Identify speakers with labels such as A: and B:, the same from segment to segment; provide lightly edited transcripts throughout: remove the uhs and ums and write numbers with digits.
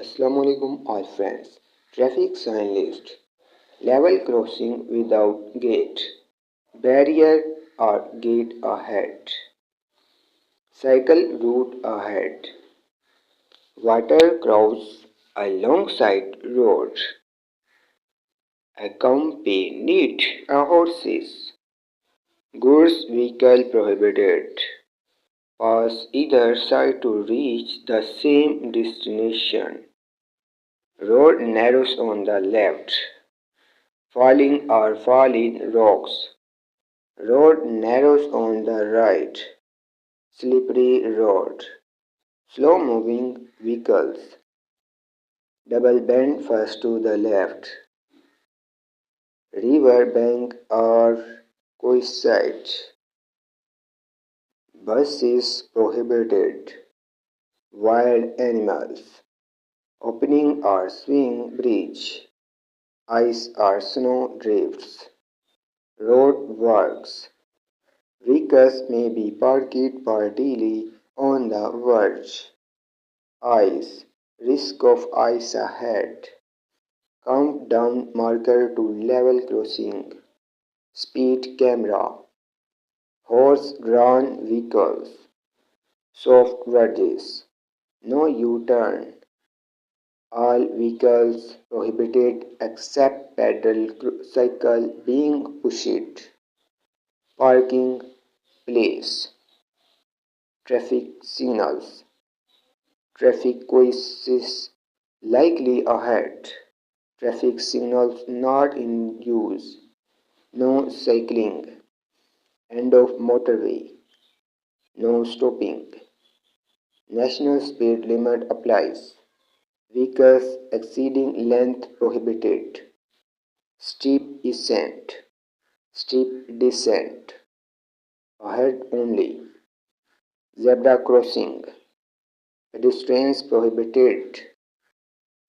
A: Assalamualaikum all friends. Traffic sign list. Level crossing without gate. Barrier or gate ahead. Cycle route ahead. Water cross alongside road. Accompanied horses. Goods vehicle prohibited. Pass either side to reach the same destination. Road narrows on the left. Falling or falling rocks. Road narrows on the right. Slippery road. Slow moving vehicles. Double bend first to the left. River bank or coincide. Buses prohibited. Wild animals. Opening or swing bridge. Ice or snow drifts. Road works. Vehicles may be parked partly on the verge. Ice. Risk of ice ahead. Countdown marker to level crossing. Speed camera. Horse-drawn vehicles. Soft verges. No U-turn. All vehicles prohibited except pedal cycle being pushed. Parking place. Traffic signals. Traffic courses likely ahead. Traffic signals not in use. No cycling. End of motorway. No stopping. National speed limit applies. Vehicles exceeding length prohibited. Steep ascent. Steep descent. Ahead only. Zebra crossing. Pedestrians prohibited.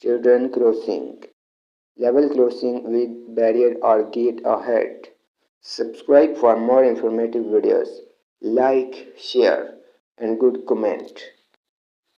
A: Children crossing. Level crossing with barrier or gate ahead. Subscribe for more informative videos. Like, share and good comment.